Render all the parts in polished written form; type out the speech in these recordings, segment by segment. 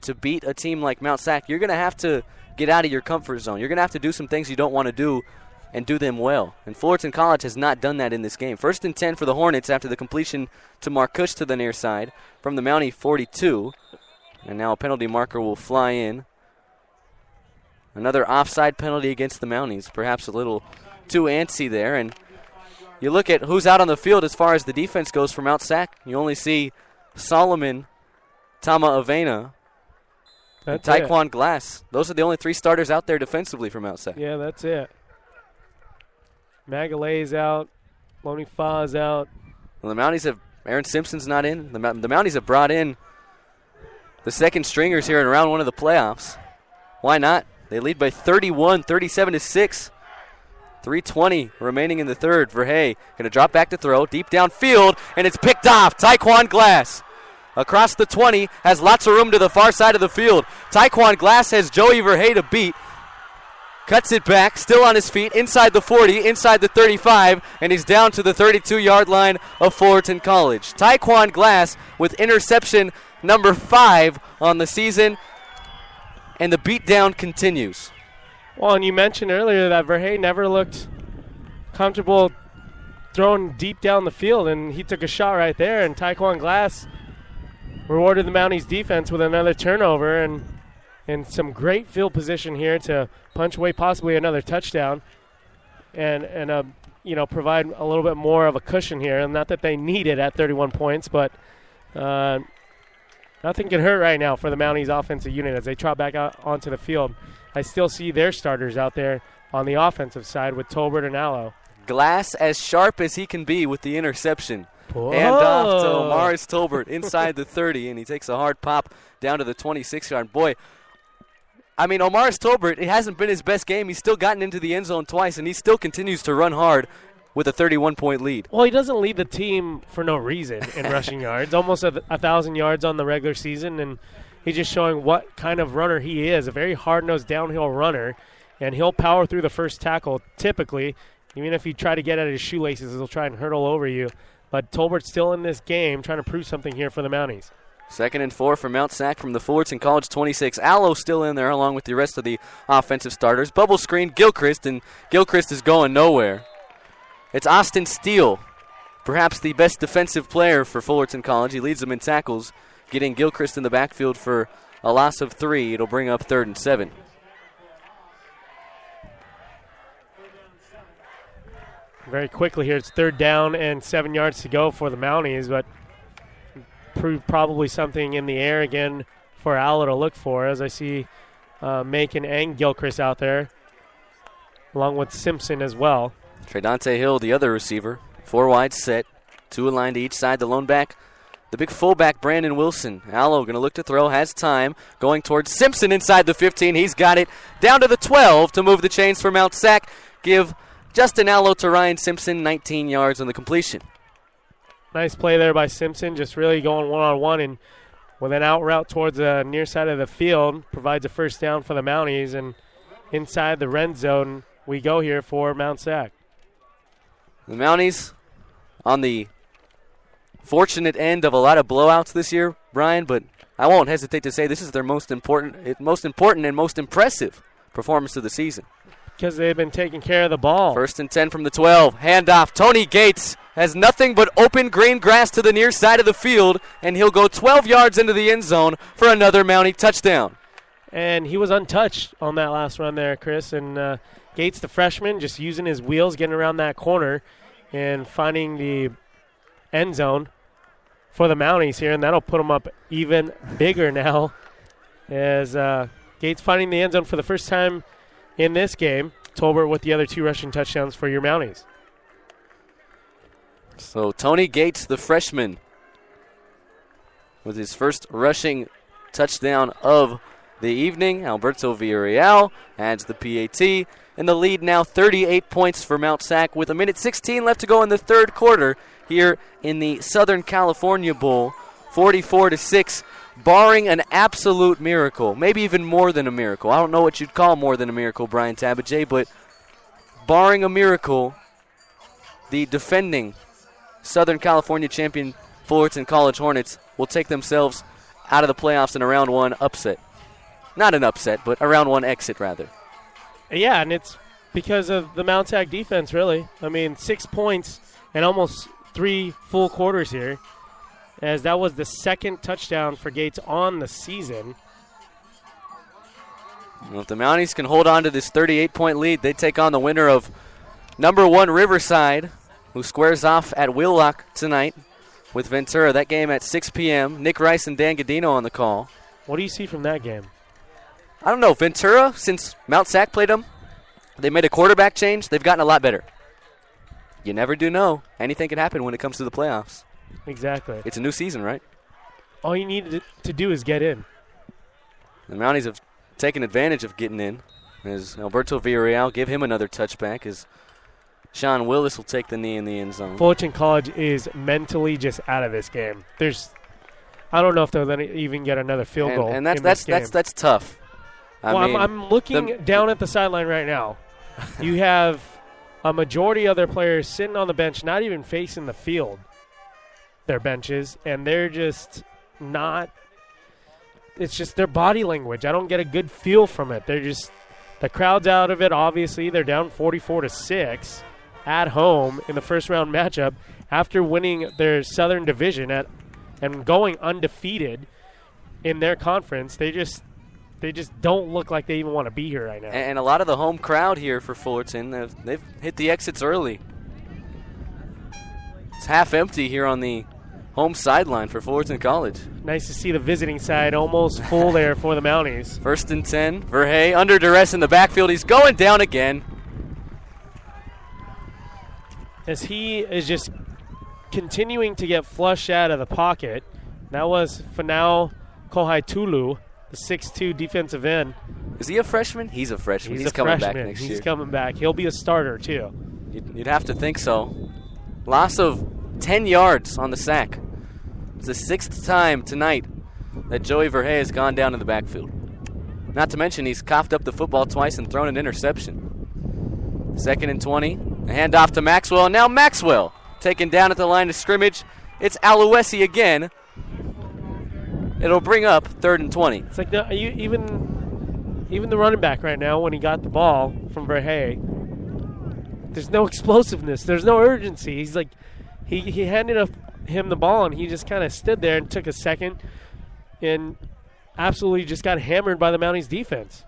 And to beat a team like Mount Sac, you're going to have to get out of your comfort zone. You're going to have to do some things you don't want to do and do them well. And Fullerton College has not done that in this game. 1st and 10 for the Hornets after the completion to Marcush to the near side from the Mountie 42. And now a penalty marker will fly in. Another offside penalty against the Mounties. Perhaps a little too antsy there. And you look at who's out on the field as far as the defense goes for Mount Sac. You only see Solomon, Tama Avena, and Taekwon Glass. Those are the only 3 starters out there defensively for Mount Sac. Yeah, that's it. Magalay's out. Loni Fa's out. Well, the Mounties have – Aaron Simpson's not in. The Mounties have brought in the second stringers here in round 1 of the playoffs. Why not? They lead by 31, 37-6. 3:20 remaining in the third. Verhey going to drop back to throw. Deep downfield, and it's picked off. Taekwon Glass across the 20, has lots of room to the far side of the field. Taekwon Glass has Joey Verhey to beat. Cuts it back, still on his feet, inside the 40, inside the 35, and he's down to the 32-yard line of Fullerton College. Taekwon Glass with interception number 5 on the season, and the beatdown continues. Well, and you mentioned earlier that Verhey never looked comfortable throwing deep down the field, and he took a shot right there, and Taekwon Glass rewarded the Mounties defense with another turnover and some great field position here to punch away possibly another touchdown and provide a little bit more of a cushion here. And not that they need it at 31 points, but nothing can hurt right now for the Mounties offensive unit as they trot back out onto the field. I still see their starters out there on the offensive side with Tolbert and Allo. Glass as sharp as he can be with the interception. Hand off to Omaris Tolbert inside the 30, and he takes a hard pop down to the 26-yard. Boy, I mean, Omaris Tolbert, it hasn't been his best game. He's still gotten into the end zone twice, and he still continues to run hard with a 31-point lead. Well, he doesn't lead the team for no reason in rushing yards. Almost 1,000 yards on the regular season, and he's just showing what kind of runner he is, a very hard-nosed downhill runner, and he'll power through the first tackle typically. Even if you try to get at his shoelaces, he'll try and hurdle over you. But Tolbert's still in this game trying to prove something here for the Mounties. 2nd and 4 for Mount Sac from the Fullerton College 26. Allo still in there along with the rest of the offensive starters. Bubble screen, Gilchrist, and Gilchrist is going nowhere. It's Austin Steele, perhaps the best defensive player for Fullerton College. He leads them in tackles, getting Gilchrist in the backfield for a loss of 3. It'll bring up 3rd and 7. Very quickly here, it's 3rd down and 7 yards to go for the Mounties, but probably something in the air again for Allo to look for, as I see Macon and Gilchrist out there, along with Simpson as well. Tredante Hill, the other receiver, 4 wide set, 2 in line to each side. The lone back, the big fullback, Brandon Wilson. Allo going to look to throw, has time, going towards Simpson inside the 15. He's got it down to the 12 to move the chains for Mount Sac. Give Justin Allo to Ryan Simpson, 19 yards on the completion. Nice play there by Simpson, just really going one-on-one and with an out route towards the near side of the field, provides a first down for the Mounties, and inside the red zone we go here for Mount Sac. The Mounties on the fortunate end of a lot of blowouts this year, Brian, but I won't hesitate to say this is their most important and most impressive performance of the season. Because they've been taking care of the ball. 1st and 10 from the 12. Handoff. Tony Gates has nothing but open green grass to the near side of the field, and he'll go 12 yards into the end zone for another Mountie touchdown. And he was untouched on that last run there, Chris. And Gates, the freshman, just using his wheels, getting around that corner and finding the end zone for the Mounties here. And that'll put them up even bigger now as Gates finding the end zone for the first time in this game. Tolbert with the other 2 rushing touchdowns for your Mounties. So Tony Gates, the freshman, with his first rushing touchdown of the evening. Alberto Villarreal adds the PAT. And the lead now 38 points for Mount Sac with 1:16 left to go in the third quarter here in the Southern California Bowl. 44-6. Barring an absolute miracle, maybe even more than a miracle. I don't know what you'd call more than a miracle, Brian Tabajay, but barring a miracle, the defending Southern California champion Fullerton College Hornets will take themselves out of the playoffs in a round one upset. Not an upset, but a round one exit, rather. Yeah, and it's because of the Mount SAC defense, really. I mean, 6 points and almost 3 full quarters here, as that was the second touchdown for Gates on the season. Well, if the Mounties can hold on to this 38-point lead, they take on the winner of number 1 Riverside, who squares off at Wheelock tonight with Ventura. That game at 6 p.m. Nick Rice and Dan Godino on the call. What do you see from that game? I don't know. Ventura, since Mount SAC played them, they made a quarterback change. They've gotten a lot better. You never do know. Anything can happen when it comes to the playoffs. Exactly. It's a new season, right? All you need to do is get in. The Mounties have taken advantage of getting in, as Alberto Villarreal give him another touchback, as Sean Willis will take the knee in the end zone. Fullerton College is mentally just out of this game. I don't know if they'll even get another field goal. And that's tough. I'm looking down at the sideline right now. You have a majority of their players sitting on the bench, not even facing the field, their benches, and they're just not. It's just their body language. I don't get a good feel from it. The crowd's out of it, obviously. They're down 44-6 at home in the first-round matchup after winning their Southern Division and going undefeated in their conference. They just don't look like they even want to be here right now. And a lot of the home crowd here for Fullerton, they've hit the exits early. It's half empty here on the home sideline for Fullerton College. Nice to see the visiting side almost full there for the Mounties. 1st and 10. Verhey under duress in the backfield. He's going down again. As he is just continuing to get flushed out of the pocket. That was Fanau Kohaitulu, the 6'2 defensive end. Is he a freshman? He's a freshman. He's coming back next year. He's coming back. He'll be a starter, too. You'd have to think so. Loss of 10 yards on the sack. It's the 6th time tonight that Joey Verhey has gone down in the backfield. Not to mention he's coughed up the football twice and thrown an interception. 2nd and 20. A handoff to Maxwell. And now Maxwell taken down at the line of scrimmage. It's Alouesi again. It'll bring up 3rd and 20. It's like even the running back right now, when he got the ball from Verhey, there's no explosiveness. There's no urgency. He's like, he handed him the ball, and he just kind of stood there and took a second and absolutely just got hammered by the Mounties defense.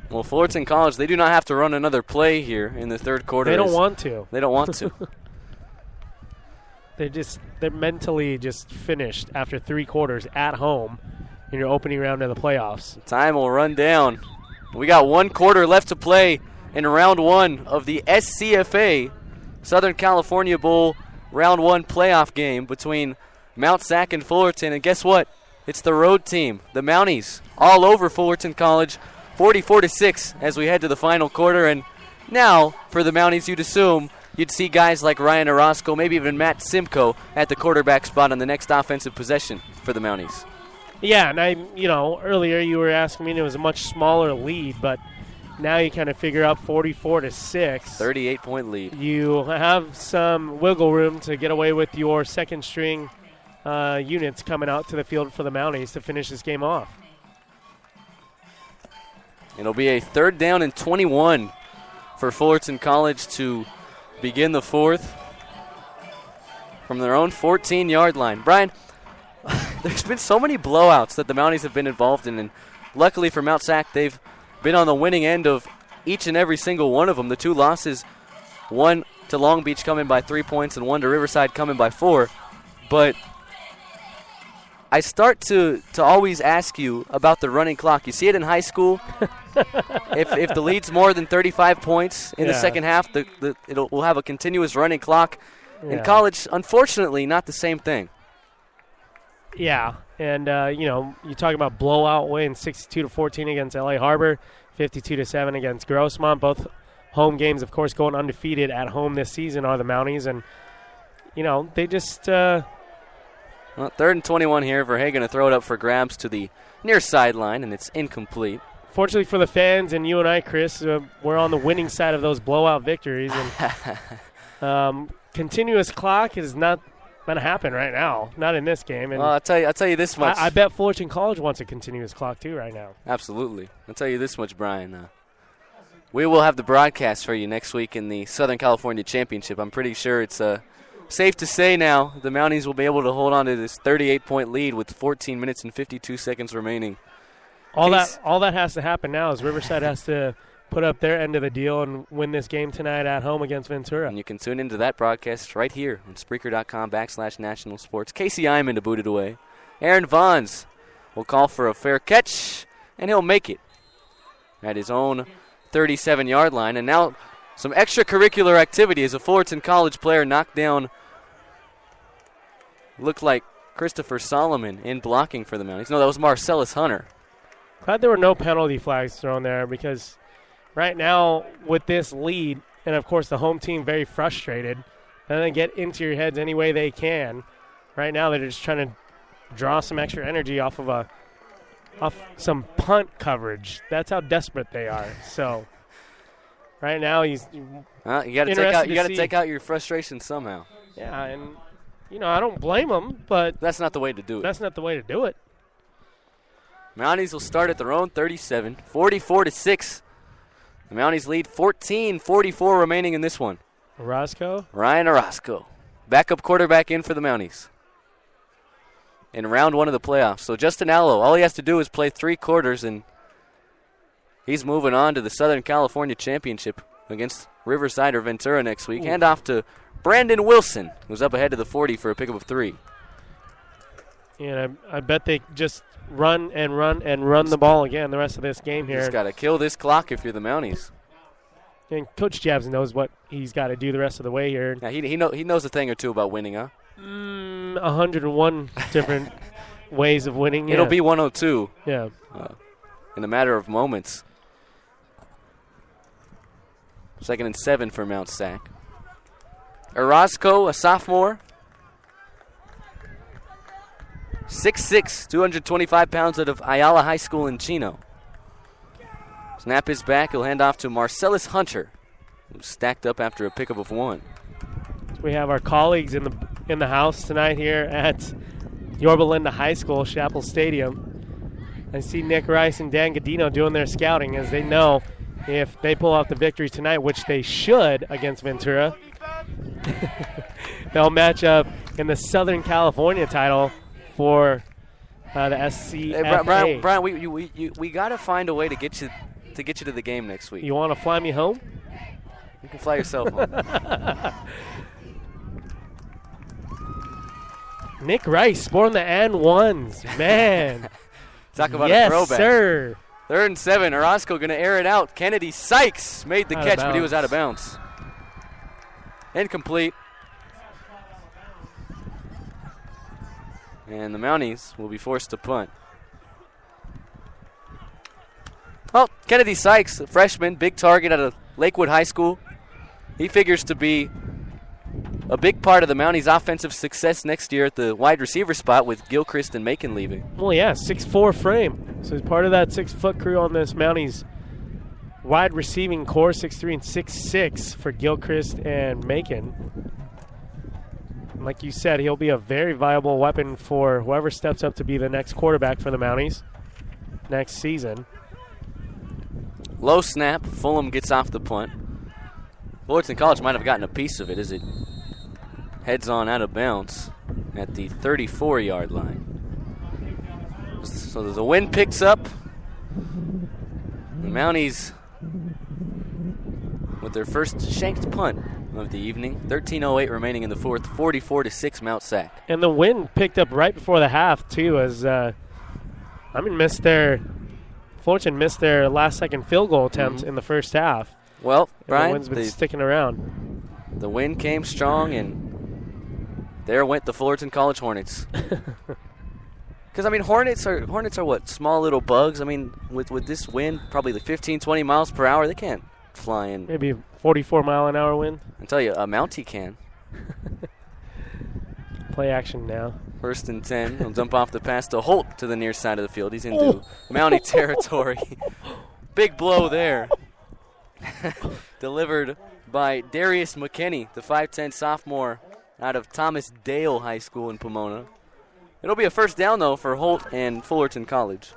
Well, Fullerton College, they do not have to run another play here in the third quarter. They don't want to. They don't want to. They're mentally just finished after 3 quarters at home in your opening round of the playoffs. Time will run down. We got 1 quarter left to play in round 1 of the SCFA Southern California Bowl round 1 playoff game between Mount SAC and Fullerton. And guess what? It's the road team, the Mounties, all over Fullerton College, 44-6 as we head to the final quarter. And now, for the Mounties, you'd assume you'd see guys like Ryan Orozco, maybe even Matt Simcoe at the quarterback spot on the next offensive possession for the Mounties. Yeah, and earlier you were asking me, and it was a much smaller lead, but now you kind of figure out 44-6. 38-point lead. You have some wiggle room to get away with your second string units coming out to the field for the Mounties to finish this game off. It'll be a 3rd down and 21 for Fullerton College to begin the 4th from their own 14-yard line. Brian, there's been so many blowouts that the Mounties have been involved in, and luckily for Mount SAC, they've been on the winning end of each and every single one of them. The 2 losses, one to Long Beach coming by 3 points and one to Riverside coming by 4. But I start to always ask you about the running clock. You see it in high school. If the lead's more than 35 points in the second half, we'll have a continuous running clock. Yeah. In college, unfortunately, not the same thing. Yeah, and you talk about blowout wins, 62-14 against LA Harbor, 52-7 against Grossmont. Both home games, of course, going undefeated at home this season are the Mounties, and they just. Well, 3rd and 21 here. Verhey going to throw it up for grabs to the near sideline, and it's incomplete. Fortunately for the fans and you and I, Chris, we're on the winning side of those blowout victories. And continuous clock is not going to happen right now. Not in this game. And well, I'll tell you this much. I bet Fullerton College wants a continuous clock too right now. Absolutely. I'll tell you this much, Brian. We will have the broadcast for you next week in the Southern California Championship. I'm pretty sure it's safe to say now the Mounties will be able to hold on to this 38-point lead with 14 minutes and 52 seconds remaining. All that has to happen now is Riverside has to put up their end of the deal and win this game tonight at home against Ventura. And you can tune into that broadcast right here on Spreaker.com/National Sports. Casey Iman to boot it away. Aaron Vons will call for a fair catch, and he'll make it at his own 37-yard line. And now some extracurricular activity as a Fullerton College player knocked down, looked like Christopher Solomon in blocking for the Mounties. No, that was Marcellus Hunter. Glad there were no penalty flags thrown there because right now with this lead, and of course the home team very frustrated, and they get into your heads any way they can. Right now they're just trying to draw some extra energy off some punt coverage. That's how desperate they are. So right now you got to take out your frustration somehow. Yeah, and I don't blame them, but that's not the way to do it. That's not the way to do it. Mounties will start at their own 37, 44-6. The Mounties lead 14-44 remaining in this one. Ryan Orozco, backup quarterback in for the Mounties in round one of the playoffs. So Justin Allo, all he has to do is play 3 quarters, and he's moving on to the Southern California Championship against Riverside or Ventura next week. Hand off to Brandon Wilson, who's up ahead to the 40 for a pickup of 3. And I bet they just run the ball again the rest of this game here. He's got to kill this clock if you're the Mounties. And Coach Jabs knows what he's got to do the rest of the way here. Yeah, he knows a thing or two about winning, huh? 101 different ways of winning. Yeah. It'll be 102. Yeah. In a matter of moments. 2nd and 7 for Mount Sac. Orozco, a sophomore. 6'6", 225 pounds out of Ayala High School in Chino. Snap is back. He'll hand off to Marcellus Hunter, who's stacked up after a pickup of 1. We have our colleagues in the house tonight here at Yorba Linda High School, Chapel Stadium. I see Nick Rice and Dan Godino doing their scouting as they know if they pull off the victory tonight, which they should against Ventura, they'll match up in the Southern California title for the SCFA. Brian, we got to find a way to get you to the game next week. You want to fly me home? You can fly yourself home. Nick Rice sporting the N1s, man. Talk about a throwback. Yes, sir. 3rd and 7. Orozco going to air it out. Kennedy Sykes made the catch, but he was out of bounds. Incomplete. And the Mounties will be forced to punt. Well, Kennedy Sykes, a freshman, big target out of Lakewood High School. He figures to be a big part of the Mounties' offensive success next year at the wide receiver spot with Gilchrist and Macon leaving. Well, yeah, 6'4" frame. So he's part of that 6-foot crew on this Mounties wide receiving core, 6'3" and 6'6" for Gilchrist and Macon. Like you said, he'll be a very viable weapon for whoever steps up to be the next quarterback for the Mounties next season. Low snap. Fulham gets off the punt. Fullerton College might have gotten a piece of it as it heads on out of bounds at the 34-yard line. So the wind picks up. The Mounties with their first shanked punt of the evening. 13:08 remaining in the fourth. 44-6 Mount Sac. And the wind picked up right before the half too, as Fullerton missed their last-second field goal attempt in the first half. Well, Brian, the wind's been sticking around. The wind came strong, and there went the Fullerton College Hornets. Because, I mean, Hornets are what? Small little bugs. I mean, with this wind, probably like 15, 20 miles per hour, they can't fly in. Maybe a 44-mile-an-hour wind. I tell you, a Mountie can. Play action now. 1st and 10. He'll jump off the pass to Holt to the near side of the field. He's into Mountie territory. Big blow there. Delivered by Darius McKinney, the 5'10 sophomore out of Thomas Dale High School in Pomona. It'll be a first down, though, for Holt and Fullerton College.